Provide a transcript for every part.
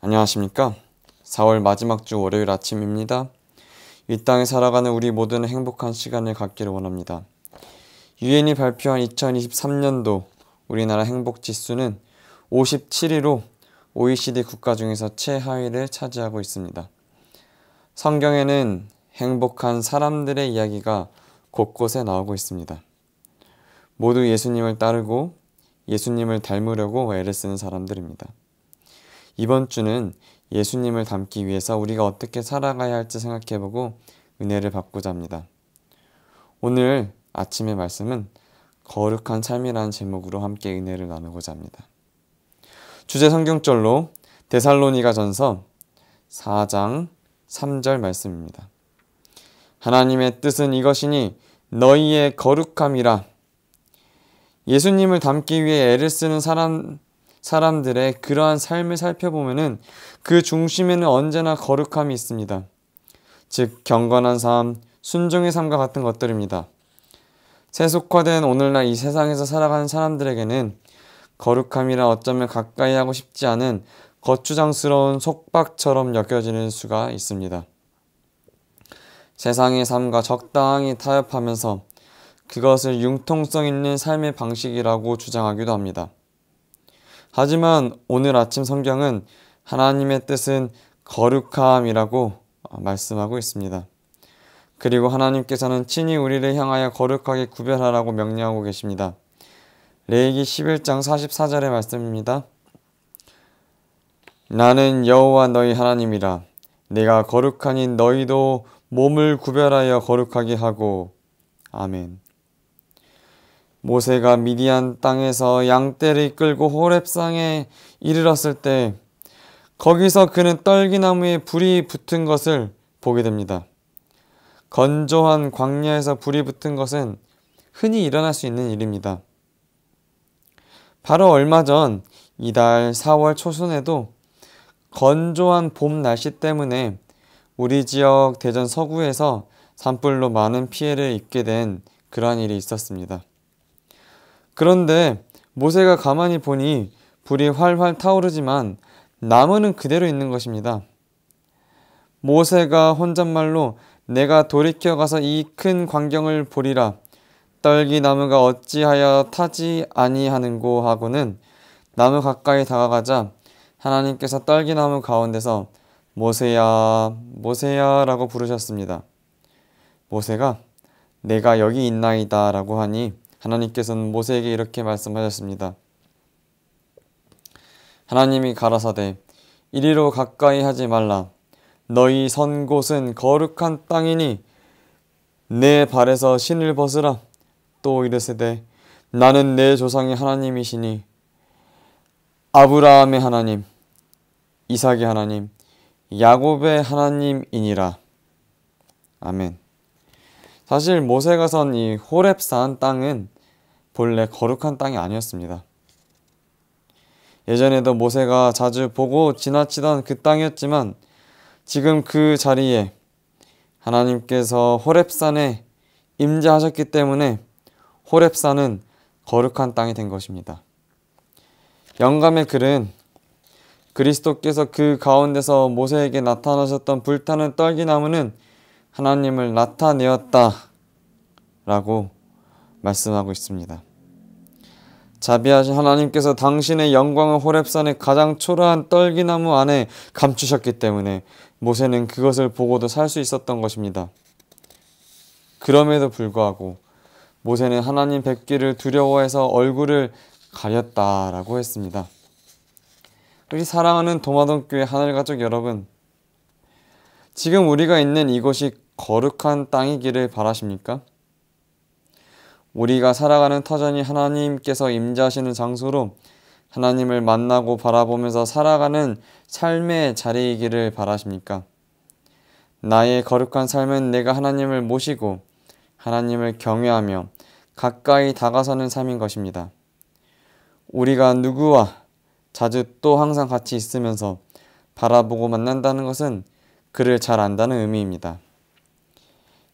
안녕하십니까? 4월 마지막 주 월요일 아침입니다. 이 땅에 살아가는 우리 모두는 행복한 시간을 갖기를 원합니다. 유엔이 발표한 2023년도 우리나라 행복지수는 57위로 OECD 국가 중에서 최하위를 차지하고 있습니다. 성경에는 행복한 사람들의 이야기가 곳곳에 나오고 있습니다. 모두 예수님을 따르고 예수님을 닮으려고 애를 쓰는 사람들입니다. 이번 주는 예수님을 닮기 위해서 우리가 어떻게 살아가야 할지 생각해보고 은혜를 받고자 합니다. 오늘 아침의 말씀은 거룩한 삶이라는 제목으로 함께 은혜를 나누고자 합니다. 주제 성경절로 데살로니가전서 4장 3절 말씀입니다. 하나님의 뜻은 이것이니 너희의 거룩함이라. 예수님을 닮기 위해 애를 쓰는 사람들의 그러한 삶을 살펴보면은 그 중심에는 언제나 거룩함이 있습니다. 즉 경건한 삶, 순종의 삶과 같은 것들입니다. 세속화된 오늘날 이 세상에서 살아가는 사람들에게는 거룩함이라 어쩌면 가까이 하고 싶지 않은 거추장스러운 속박처럼 여겨지는 수가 있습니다. 세상의 삶과 적당히 타협하면서 그것을 융통성 있는 삶의 방식이라고 주장하기도 합니다. 하지만 오늘 아침 성경은 하나님의 뜻은 거룩함이라고 말씀하고 있습니다. 그리고 하나님께서는 친히 우리를 향하여 거룩하게 구별하라고 명령하고 계십니다. 레위기 11장 44절의 말씀입니다. 나는 여호와 너희 하나님이라. 내가 거룩하니 너희도 몸을 구별하여 거룩하게 하고. 아멘. 모세가 미디안 땅에서 양떼를 이끌고 호렙산에 이르렀을 때 거기서 그는 떨기나무에 불이 붙은 것을 보게 됩니다. 건조한 광야에서 불이 붙은 것은 흔히 일어날 수 있는 일입니다. 바로 얼마 전 이달 4월 초순에도 건조한 봄 날씨 때문에 우리 지역 대전 서구에서 산불로 많은 피해를 입게 된 그러한 일이 있었습니다. 그런데 모세가 가만히 보니 불이 활활 타오르지만 나무는 그대로 있는 것입니다. 모세가 혼잣말로 내가 돌이켜 가서 이 큰 광경을 보리라. 떨기나무가 어찌하여 타지 아니하는고 하고는 나무 가까이 다가가자 하나님께서 떨기나무 가운데서 모세야 모세야 라고 부르셨습니다. 모세가 내가 여기 있나이다 라고 하니 하나님께서는 모세에게 이렇게 말씀하셨습니다. 하나님이 가라사대 이리로 가까이 하지 말라. 너희 선 곳은 거룩한 땅이니 내 발에서 신을 벗으라. 또 이르시되 나는 내 조상의 하나님이시니 아브라함의 하나님, 이삭의 하나님, 야곱의 하나님이니라. 아멘. 사실 모세가 선 이 호렙산 땅은 본래 거룩한 땅이 아니었습니다. 예전에도 모세가 자주 보고 지나치던 그 땅이었지만 지금 그 자리에 하나님께서 호렙산에 임재하셨기 때문에 호렙산은 거룩한 땅이 된 것입니다. 영감의 글은 그리스도께서 그 가운데서 모세에게 나타나셨던 불타는 떨기나무는 하나님을 나타내었다 라고 말씀하고 있습니다. 자비하신 하나님께서 당신의 영광을 호렙산의 가장 초라한 떨기나무 안에 감추셨기 때문에 모세는 그것을 보고도 살 수 있었던 것입니다. 그럼에도 불구하고 모세는 하나님 뵙기를 두려워해서 얼굴을 가렸다라고 했습니다. 우리 사랑하는 도마동교회 하늘가족 여러분, 지금 우리가 있는 이곳이 거룩한 땅이기를 바라십니까? 우리가 살아가는 터전이 하나님께서 임재하시는 장소로 하나님을 만나고 바라보면서 살아가는 삶의 자리이기를 바라십니까? 나의 거룩한 삶은 내가 하나님을 모시고 하나님을 경외하며 가까이 다가서는 삶인 것입니다. 우리가 누구와 자주 또 항상 같이 있으면서 바라보고 만난다는 것은 그를 잘 안다는 의미입니다.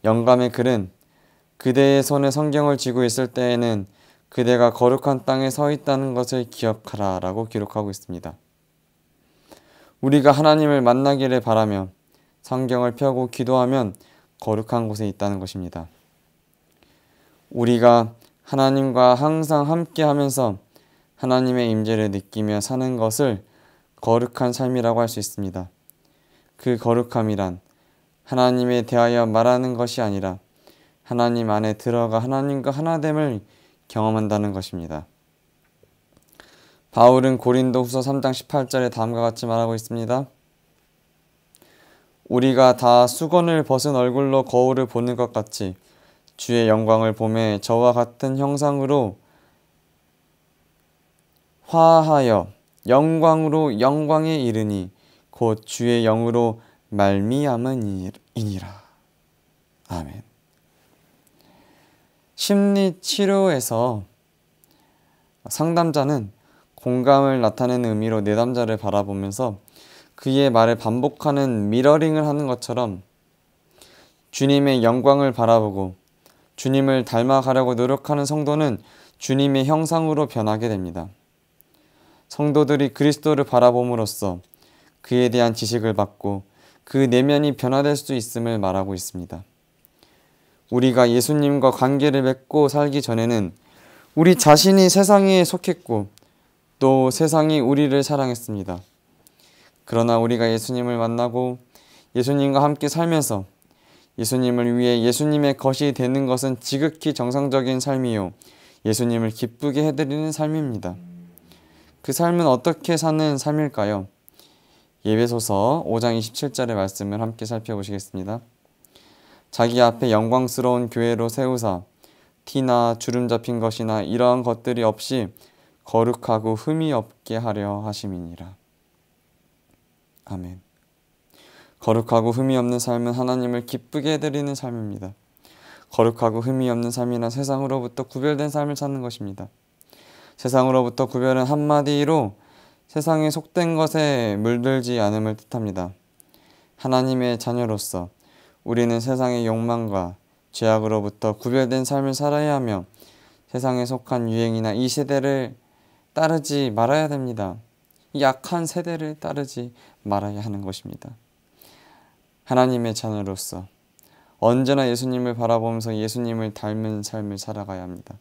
영감의 글은 그대의 손에 성경을 쥐고 있을 때에는 그대가 거룩한 땅에 서 있다는 것을 기억하라 라고 기록하고 있습니다. 우리가 하나님을 만나기를 바라며 성경을 펴고 기도하면 거룩한 곳에 있다는 것입니다. 우리가 하나님과 항상 함께 하면서 하나님의 임재를 느끼며 사는 것을 거룩한 삶이라고 할 수 있습니다. 그 거룩함이란 하나님에 대하여 말하는 것이 아니라 하나님 안에 들어가 하나님과 하나됨을 경험한다는 것입니다. 바울은 고린도후서 3장 18절에 다음과 같이 말하고 있습니다. 우리가 다 수건을 벗은 얼굴로 거울을 보는 것 같이 주의 영광을 보매 저와 같은 형상으로 화하여 영광으로 영광에 이르니 곧 주의 영으로 말미암음이니라. 아멘. 심리치료에서 상담자는 공감을 나타내는 의미로 내담자를 바라보면서 그의 말을 반복하는 미러링을 하는 것처럼 주님의 영광을 바라보고 주님을 닮아가려고 노력하는 성도는 주님의 형상으로 변하게 됩니다. 성도들이 그리스도를 바라봄으로써 그에 대한 지식을 받고 그 내면이 변화될 수 있음을 말하고 있습니다. 우리가 예수님과 관계를 맺고 살기 전에는 우리 자신이 세상에 속했고 또 세상이 우리를 사랑했습니다. 그러나 우리가 예수님을 만나고 예수님과 함께 살면서 예수님을 위해 예수님의 것이 되는 것은 지극히 정상적인 삶이요 예수님을 기쁘게 해드리는 삶입니다. 그 삶은 어떻게 사는 삶일까요? 예배소서 5장 27절의 말씀을 함께 살펴보시겠습니다. 자기 앞에 영광스러운 교회로 세우사 티나 주름 잡힌 것이나 이러한 것들이 없이 거룩하고 흠이 없게 하려 하심이니라. 아멘. 거룩하고 흠이 없는 삶은 하나님을 기쁘게 해드리는 삶입니다. 거룩하고 흠이 없는 삶이란 세상으로부터 구별된 삶을 사는 것입니다. 세상으로부터 구별은 한마디로 세상에 속된 것에 물들지 않음을 뜻합니다. 하나님의 자녀로서 우리는 세상의 욕망과 죄악으로부터 구별된 삶을 살아야 하며 세상에 속한 유행이나 이 세대를 따르지 말아야 됩니다. 이 약한 세대를 따르지 말아야 하는 것입니다. 하나님의 자녀로서 언제나 예수님을 바라보면서 예수님을 닮은 삶을 살아가야 합니다.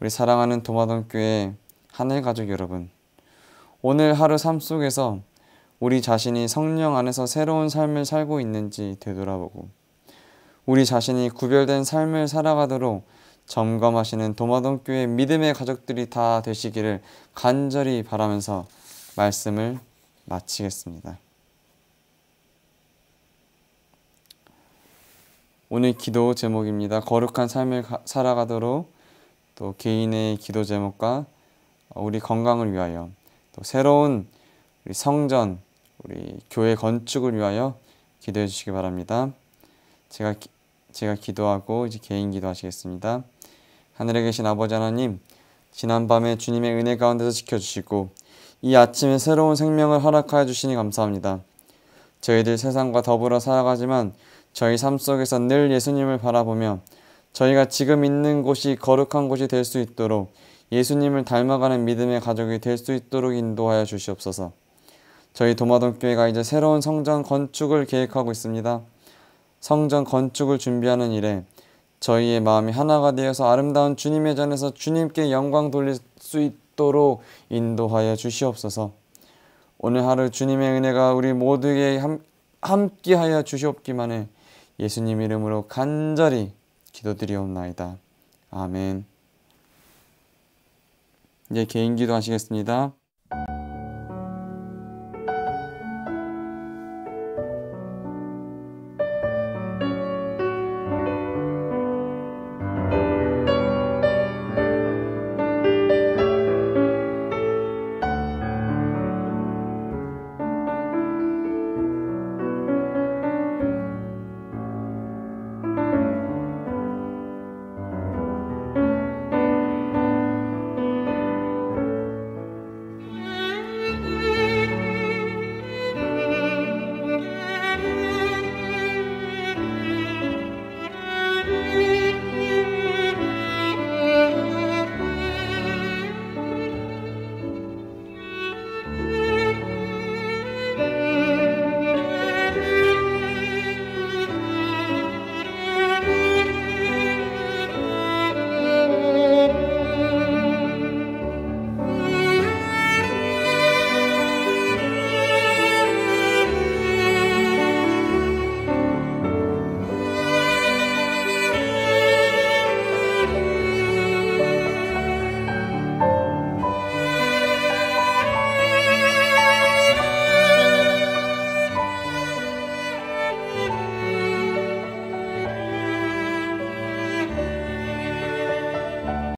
우리 사랑하는 도마동교회 하늘가족 여러분, 오늘 하루 삶 속에서 우리 자신이 성령 안에서 새로운 삶을 살고 있는지 되돌아보고 우리 자신이 구별된 삶을 살아가도록 점검하시는 도마동교회 믿음의 가족들이 다 되시기를 간절히 바라면서 말씀을 마치겠습니다. 오늘 기도 제목입니다. 거룩한 삶을 살아가도록 또 개인의 기도 제목과 우리 건강을 위하여 또 새로운 우리 성전, 우리 교회 건축을 위하여 기도해 주시기 바랍니다. 제가 기도하고 이제 개인 기도하시겠습니다. 하늘에 계신 아버지 하나님, 지난밤에 주님의 은혜 가운데서 지켜주시고 이 아침에 새로운 생명을 허락하여 주시니 감사합니다. 저희들 세상과 더불어 살아가지만 저희 삶 속에서 늘 예수님을 바라보며 저희가 지금 있는 곳이 거룩한 곳이 될 수 있도록 예수님을 닮아가는 믿음의 가족이 될 수 있도록 인도하여 주시옵소서. 저희 도마동교회가 이제 새로운 성전 건축을 계획하고 있습니다. 성전 건축을 준비하는 일에 저희의 마음이 하나가 되어서 아름다운 주님의 전에서 주님께 영광 돌릴 수 있도록 인도하여 주시옵소서. 오늘 하루 주님의 은혜가 우리 모두에게 함께하여 주시옵기만에 예수님 이름으로 간절히 기도드리옵나이다. 아멘. 이제 개인 기도 하시겠습니다.